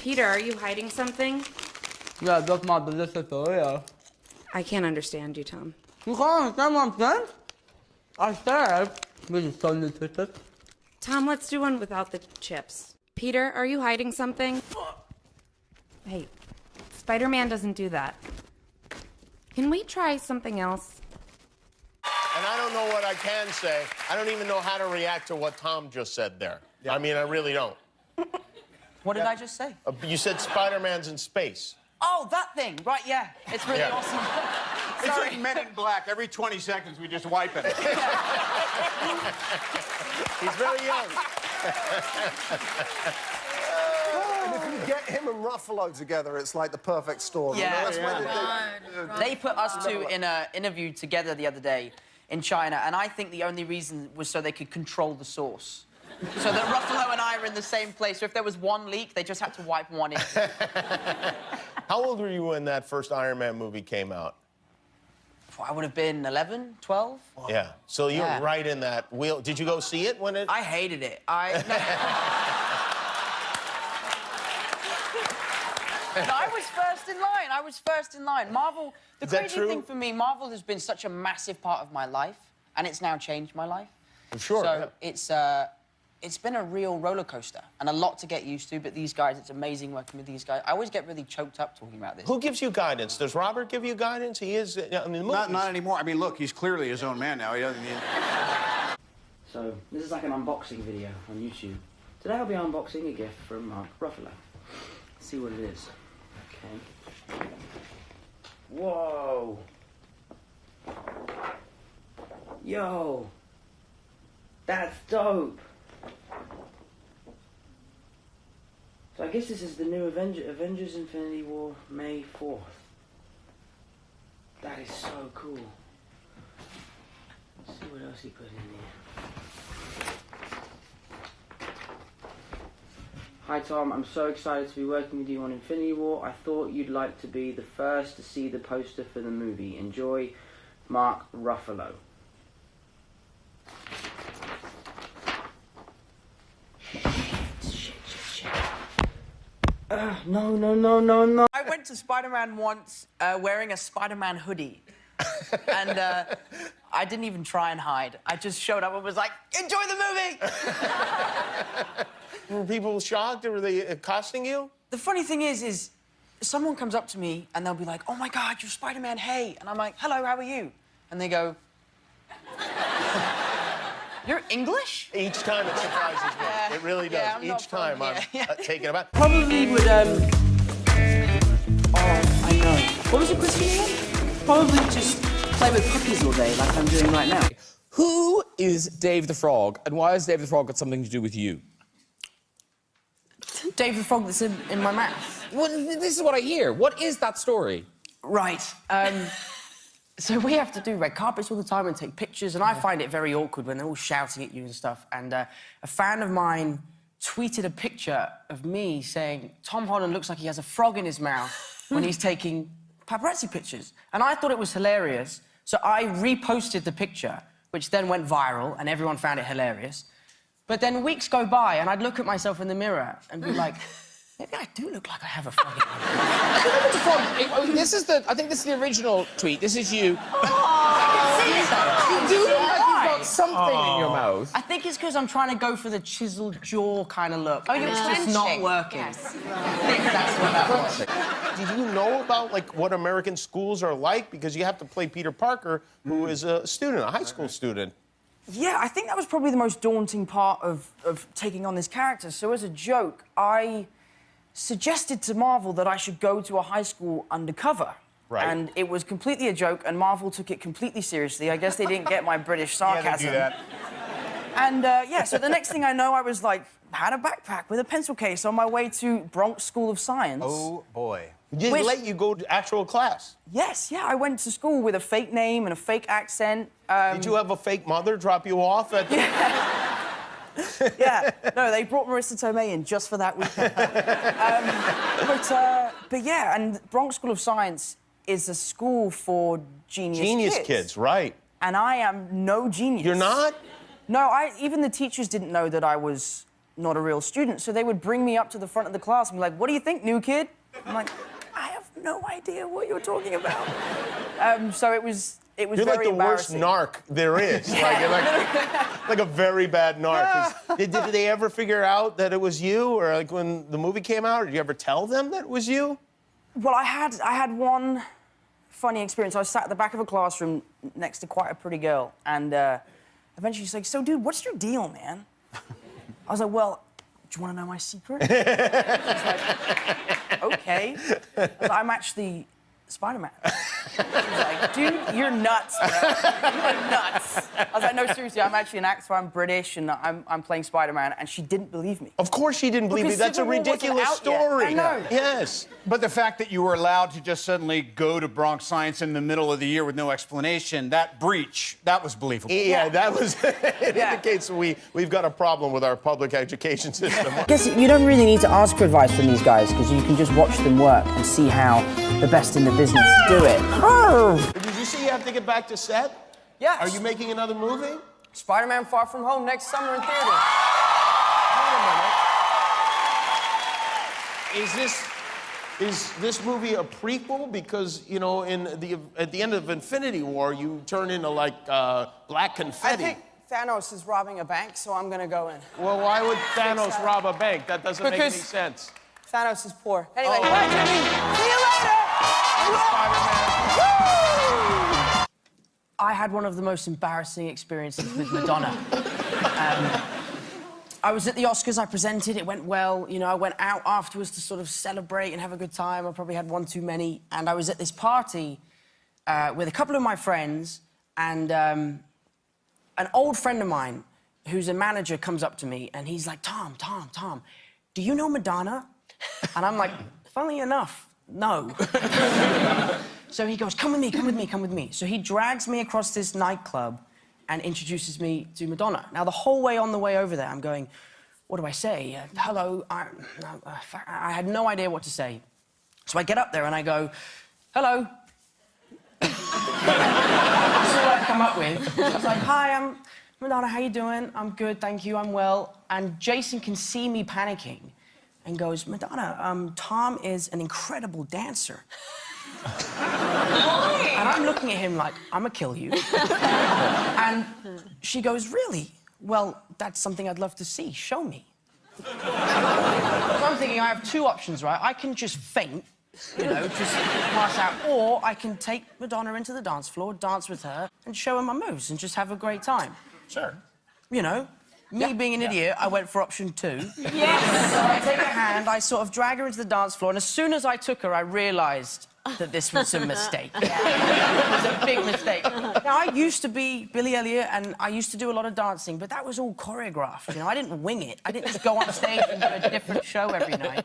Peter, are you hiding something? Yeah, that's my delicious burrito. I can't understand you, Tom. You can't understand what I'm saying? I said, this is so nutritious. Tom, let's do one without the chips. Peter, are you hiding something? Hey, Spider-Man doesn't do that. Can we try something else? And I don't know what I can say. I don't even know how to react to what Tom just said there. Yeah. I mean, I really don't. What did I just say? You said Spider-Man's in space. Oh, that thing. Right, yeah. It's really awesome. It's like Men in Black. Every 20 seconds, we just wipe it. He's very young. And if you get him and Ruffalo together, it's like the perfect storm. Yeah. You know, They put us two in an interview together the other day in China, and I think the only reason was so they could control the source. So that Ruffalo and I are in the same place. So if there was one leak, they just had to wipe one in. How old were you when that first Iron Man movie came out? I would have been 11, 12. Yeah. So you were right in that wheel. Did you go see it when it... I hated it. No, I was first in line. I was first in line. Marvel, the crazy thing for me, Marvel has been such a massive part of my life, and it's now changed my life. I'm sure. So it's been a real roller coaster and a lot to get used to, but these guys, it's amazing working with these guys. I always get really choked up talking about this. Who gives you guidance? Does Robert give you guidance? He is, I mean, Not anymore. I mean, look, he's clearly his own man now. He doesn't need... So, this is like an unboxing video on YouTube. Today I'll be unboxing a gift from Mark Ruffalo. Let's see what it is. Okay. Whoa! Yo! That's dope! So I guess this is the new Avengers Infinity War, May 4th. That is so cool. Let's see what else he put in here. Hi Tom, I'm so excited to be working with you on Infinity War. I thought you'd like to be the first to see the poster for the movie. Enjoy, Mark Ruffalo. No. I went to Spider-Man once wearing a Spider-Man hoodie. And I didn't even try and hide. I just showed up and was like, enjoy the movie! Were people shocked, or were they accosting you? The funny thing is someone comes up to me and they'll be like, oh my God, you're Spider-Man, hey. And I'm like, hello, how are you? And they go, you're English? Each time it surprises me. Yeah. It really does. Yeah, Each time I'm taken aback. Probably would, oh, I know. What was the question again? Probably just play with puppies all day, like I'm doing right now. Who is Dave the Frog, and why has Dave the Frog got something to do with you? Dave the Frog that's in my mouth. Well, this is what I hear. What is that story? Right. So we have to do red carpets all the time and take pictures, and I find it very awkward when they're all shouting at you and stuff. And a fan of mine tweeted a picture of me saying, Tom Holland looks like he has a frog in his mouth when he's taking paparazzi pictures. And I thought it was hilarious, so I reposted the picture, which then went viral, and everyone found it hilarious. But then weeks go by, and I'd look at myself in the mirror and be like, maybe I do look like I have a frog in my mouth. This is I think this is the original tweet. This is you. You do look like you've got something in your mouth. I think it's because I'm trying to go for the chiseled jaw kind of look. Oh, you're just not working. Yes. I think that's what that was. Did you know about, like, what American schools are like? Because you have to play Peter Parker, who is a student, a high school student. Yeah, I think that was probably the most daunting part of taking on this character. So as a joke, I suggested to Marvel that I should go to a high school undercover. Right. And it was completely a joke, and Marvel took it completely seriously. I guess they didn't get my British sarcasm. Yeah, they do that. And, yeah, so the next thing I know, I was, like, had a backpack with a pencil case on my way to Bronx School of Science. Oh, boy. Did they let you go to actual class? Yes, yeah, I went to school with a fake name and a fake accent. Did you have a fake mother drop you off at the... Yeah, no, they brought Marissa Tomei in just for that weekend. But yeah, and Bronx School of Science is a school for genius kids, right. And I am no genius. You're not? No, even the teachers didn't know that I was not a real student. So they would bring me up to the front of the class and be like, what do you think, new kid? I'm like, I have no idea what you're talking about. So it was You're very like the worst embarrassing. narc there is. Like a very bad narc. 'Cause Did they ever figure out that it was you? Or like when the movie came out, did you ever tell them that it was you? Well, I had one funny experience. I was sat at the back of a classroom next to quite a pretty girl, and eventually she's like, so, dude, what's your deal, man? I was like, well, do you want to know my secret? She's like, okay. I was like, I'm actually Spider-Man. She's like, dude, you're nuts, bro. You're nuts. I was like, no, seriously, I'm actually an actor, I'm British, and I'm playing Spider-Man, and she didn't believe me. Of course she didn't believe me. Because That's a Civil War wasn't ridiculous out yet. story. I know. Yes. But the fact that you were allowed to just suddenly go to Bronx Science in the middle of the year with no explanation, that breach, that was believable. Yeah, that was. It indicates we've got a problem with our public education system. I guess you don't really need to ask for advice from these guys, because you can just watch them work and see how the best in the business do it. Did you see you have to get back to set? Yes. Are you making another movie? Spider-Man Far From Home next summer in theaters. Wait a minute. Is this movie a prequel? Because, you know, at the end of Infinity War, you turn into, like, black confetti. I think Thanos is robbing a bank, so I'm gonna go in. Well, why would Thanos rob a bank? That doesn't make any sense. Thanos is poor. Anyway, bye, Jimmy. See you later. Spider-Man. I had one of the most embarrassing experiences with Madonna. I was at the Oscars, I presented, it went well. You know, I went out afterwards to sort of celebrate and have a good time. I probably had one too many. And I was at this party with a couple of my friends, and an old friend of mine who's a manager comes up to me, and he's like, Tom, do you know Madonna? And I'm like, funnily enough, no. So he goes, come with me. So he drags me across this nightclub and introduces me to Madonna. Now, the whole way on the way over there, I'm going, what do I say? Hello, I had no idea what to say. So I get up there and I go, hello. That's all I come up with. I was like, hi, I'm Madonna, how you doing? I'm good, thank you, I'm well. And Jason can see me panicking and goes, Madonna, Tom is an incredible dancer. And I'm looking at him like, I'm gonna kill you. And she goes, really? Well, that's something I'd love to see. Show me. So I'm thinking I have two options, right? I can just faint, you know, just pass out, or I can take Madonna into the dance floor, dance with her, and show her my moves and just have a great time. Sure. You know, me being an idiot, I went for option 2. Yes! So I take her hand, I sort of drag her into the dance floor, and as soon as I took her, I realised that this was a mistake. It was a big mistake. Now, I used to be Billy Elliot, and I used to do a lot of dancing, but that was all choreographed, you know? I didn't wing it. I didn't just go on stage and do a different show every night.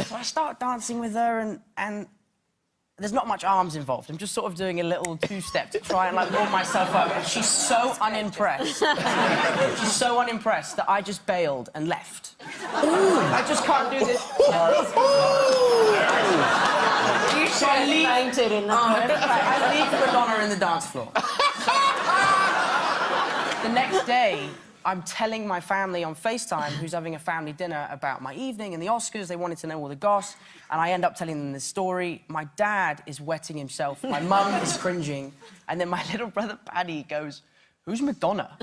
So I start dancing with her, and there's not much arms involved. I'm just sort of doing a little two-step to try and, like, warm myself up. And she's so unimpressed. She's so unimpressed that I just bailed and left. Ooh. I just can't do this. So I leave Madonna in the dance floor. The next day, I'm telling my family on FaceTime, who's having a family dinner, about my evening and the Oscars. They wanted to know all the goss, and I end up telling them this story. My dad is wetting himself, my mum is cringing, and then my little brother Paddy goes, who's Madonna?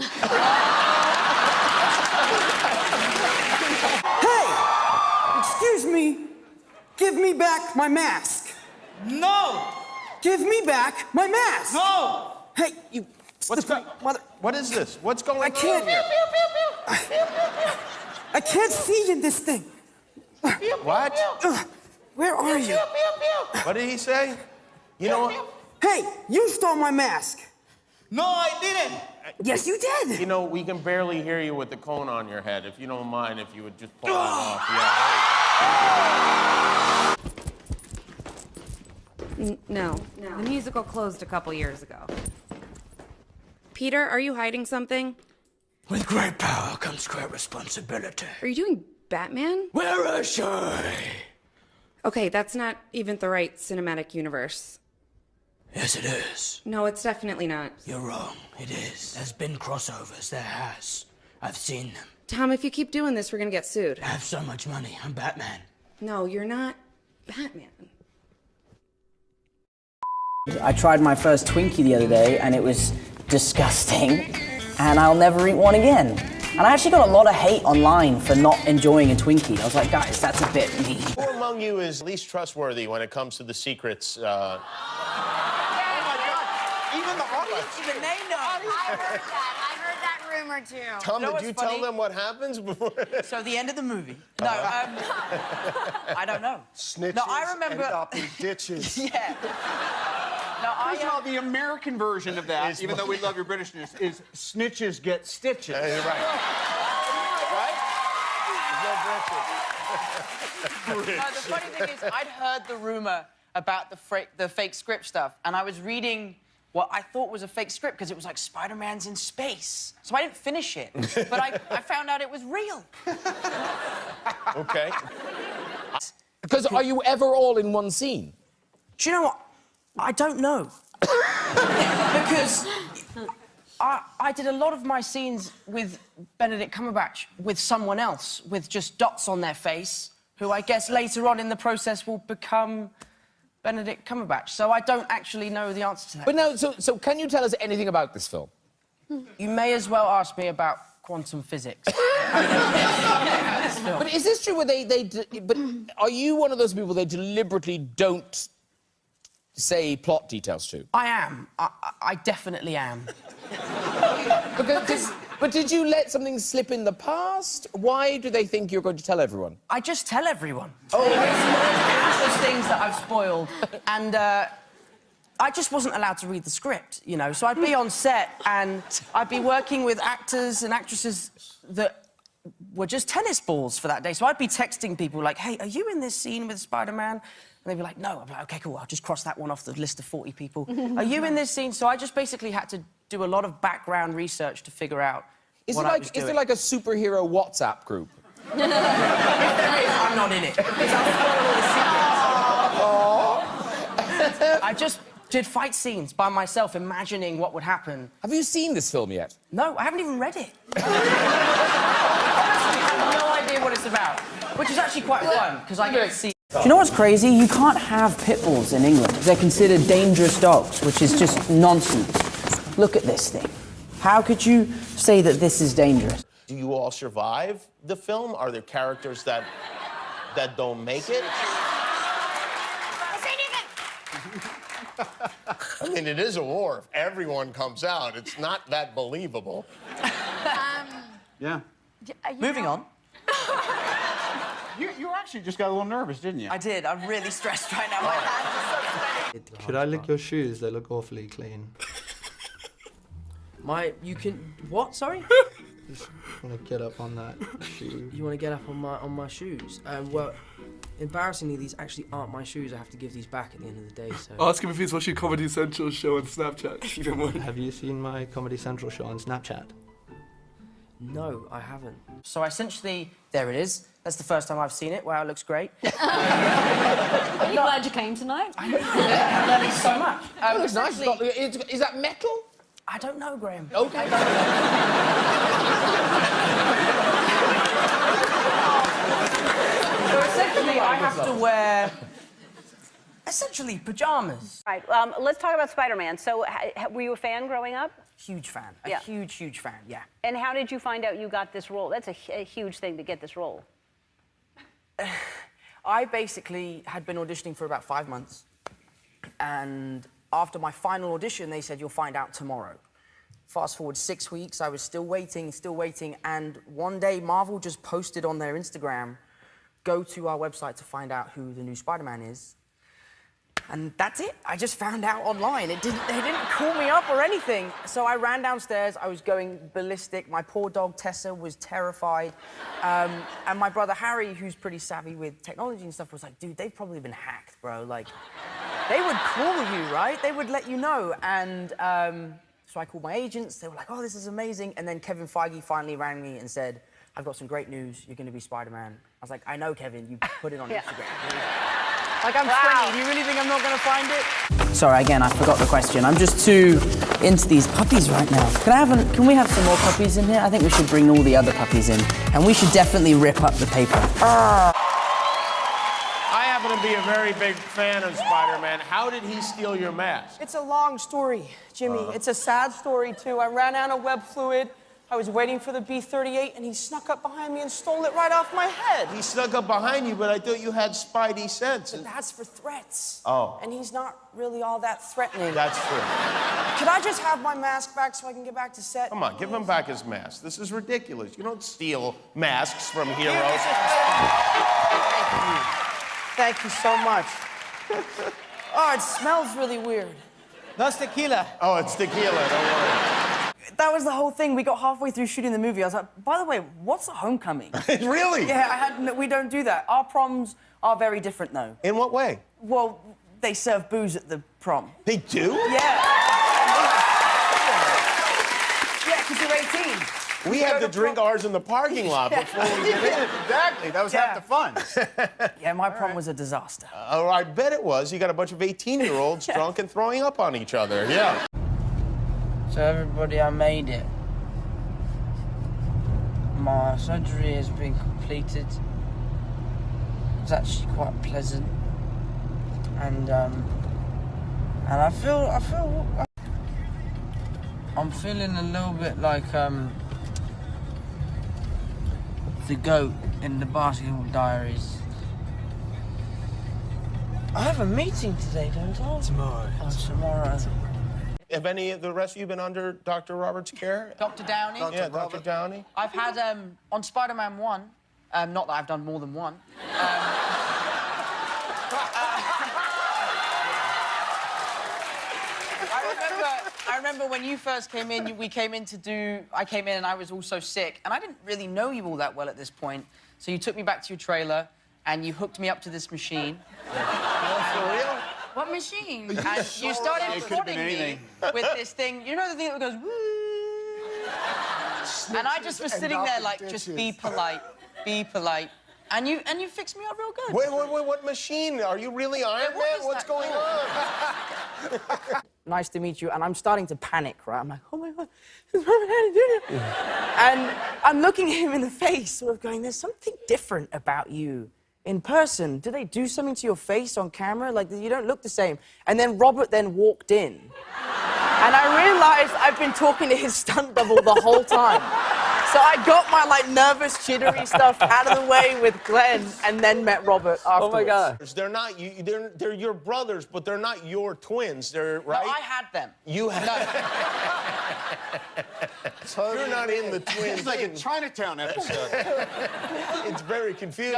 Hey! Excuse me. Give me back my mask. No! Give me back my mask. No! Hey, you... Mother... What is this? What's going I can't... on here? I can't see in this thing. What? Where are you? What did he say? You know what? Hey, you stole my mask. No, I didn't! Yes, you did. You know, we can barely hear you with the cone on your head. If you don't mind, if you would just pull it off. Yeah. No. The musical closed a couple years ago. Peter, are you hiding something? With great power comes great responsibility. Are you doing Batman? Where is she? Okay, that's not even the right cinematic universe. Yes, it is. No, it's definitely not. You're wrong. It is. There's been crossovers. There has. I've seen them. Tom, if you keep doing this, we're gonna get sued. I have so much money. I'm Batman. No, you're not Batman. I tried my first Twinkie the other day and it was disgusting and I'll never eat one again. And I actually got a lot of hate online for not enjoying a Twinkie. I was like, guys, that's a bit mean. Who among you is least trustworthy when it comes to the secrets? Oh my God! Even the audience. Even they know. I heard that rumor too. Tom, You know did you what's tell funny? them what happens before? So the end of the movie. No, I don't know. Snitches No, I remember. end up in ditches. Yeah. No, First of all, the American version of that, even though we love your Britishness, is snitches get stitches. You're right. Right? No, the funny thing is, I'd heard the rumor about the fake script stuff, and I was reading what I thought was a fake script because it was like Spider-Man's in space. So I didn't finish it, but I found out it was real. Okay. Because are you ever all in one scene? Do you know what? I don't know. Because I did a lot of my scenes with Benedict Cumberbatch with someone else, with just dots on their face, who I guess later on in the process will become Benedict Cumberbatch. So I don't actually know the answer to that. But now, so can you tell us anything about this film? You may as well ask me about quantum physics. But is this true where but are you one of those people they deliberately don't say plot details to? I am. I definitely am. But did you let something slip in the past? Why do they think you're going to tell everyone? I just tell everyone. Oh. There's things that I've spoiled. And I just wasn't allowed to read the script, you know. So I'd be on set and I'd be working with actors and actresses that were just tennis balls for that day. So I'd be texting people like, hey, are you in this scene with Spider-Man? And they'd be like, no. I'm like, OK, cool, I'll just cross that one off the list of 40 people. Are you in this scene? So I just basically had to do a lot of background research to figure out what I was doing. Is there like a superhero WhatsApp group? If there is, I'm not in it. Because I'll spoil all the secrets. I just did fight scenes by myself, imagining what would happen. Have you seen this film yet? No, I haven't even read it. Honestly, I have no idea what it's about. Which is actually quite fun, because I get to see... Do you know what's crazy? You can't have pit bulls in England. They're considered dangerous dogs, which is just nonsense. Look at this thing. How could you say that this is dangerous? Do you all survive the film? Are there characters that don't make it? I mean, it is a war. If everyone comes out, it's not that believable. Yeah. Moving on. You actually just got a little nervous, didn't you? I did. I'm really stressed right now. My hands are so sweaty. Should I lick your shoes? They look awfully clean. You can, what, sorry? Just want to get up on that shoe. You want to get up on my shoes? Well, embarrassingly, these actually aren't my shoes. I have to give these back at the end of the day, so... Ask him if he's watching Comedy Central show on Snapchat. Even more. Have you seen my Comedy Central show on Snapchat? No, I haven't. So essentially, there it is. That's the first time I've seen it. Wow, it looks great. Are you glad you came tonight? I'm learning so much. It looks nice. Is that metal? I don't know, Graham. Okay. So essentially, I have to wear... essentially, pyjamas. Right, let's talk about Spider-Man. So, were you a fan growing up? Huge fan. Yeah. A huge, huge fan, yeah. And how did you find out you got this role? That's a huge thing to get this role. I basically had been auditioning for about 5 months. And after my final audition, they said, you'll find out tomorrow. Fast forward 6 weeks, I was still waiting. And one day, Marvel just posted on their Instagram, go to our website to find out who the new Spider-Man is. And that's it. I just found out online. They didn't call me up or anything. So I ran downstairs. I was going ballistic. My poor dog, Tessa, was terrified. And my brother, Harry, who's pretty savvy with technology and stuff, was like, dude, they've probably been hacked, bro. Like, they would call you, right? They would let you know. And so I called my agents. They were like, oh, this is amazing. And then Kevin Feige finally rang me and said, I've got some great news. You're going to be Spider-Man. I was like, I know, Kevin. You put it on Instagram. Like, I'm 20. Do you really think I'm not going to find it? Sorry, again, I forgot the question. I'm just too into these puppies right now. Can we have some more puppies in here? I think we should bring all the other puppies in. And we should definitely rip up the paper. I happen to be a very big fan of Spider-Man. How did he steal your mask? It's a long story, Jimmy. It's a sad story, too. I ran out of web fluid. I was waiting for the B-38, and he snuck up behind me and stole it right off my head. He snuck up behind you, but I thought you had spidey sense. But that's for threats. Oh. And he's not really all that threatening. That's true. Could I just have my mask back so I can get back to set? Come on, give him back his mask. This is ridiculous. You don't steal masks from heroes. Thank you so much. Oh, it smells really weird. That's tequila. Oh, it's tequila, don't worry. That was the whole thing. We got halfway through shooting the movie. I was like, by the way, what's a homecoming? Really? Yeah, we don't do that. Our proms are very different, though. In what way? Well, they serve booze at the prom. They do? Yeah. Yeah, because you're 18. We had to drink ours in the parking lot before we get in. Exactly, that was half the fun. Yeah, my prom was a disaster. I bet it was. You got a bunch of 18-year-olds drunk and throwing up on each other. Yeah. So everybody, I made it. My surgery has been completed. It's actually quite pleasant, and I feel I'm feeling a little bit like the goat in the Basketball Diaries. I have a meeting today, don't I? Tomorrow. Oh, tomorrow. Have any of the rest of you been under Dr. Robert's care? Dr. Downey? Yeah, Dr. Downey. I've had, on Spider-Man 1, not that I've done more than one. I remember when you first came in, I came in and I was also sick, and I didn't really know you all that well at this point, so you took me back to your trailer, and you hooked me up to this machine. For real? What machine? And you started prodding me with this thing. You know the thing that goes, woo? And I just was sitting there like, just be polite, be polite. And you fixed me up real good. Wait, what machine? Are you really Iron Man? What's going on? Nice to meet you, and I'm starting to panic, right? I'm like, oh my God, this is Robert Downey Jr. And I'm looking at him in the face, sort of going, there's something different about you in person. Do they do something to your face on camera? Like, you don't look the same. And then Robert then walked in, and I realized I've been talking to his stunt double the whole time. So I got my, like, nervous, jittery stuff out of the way with Glenn, and then met Robert afterwards. Oh, my God. They're not, they're your brothers, but they're not your twins, they're, right? No, I had them. You had You're not in the twins. It's like a Chinatown episode. It's very confusing.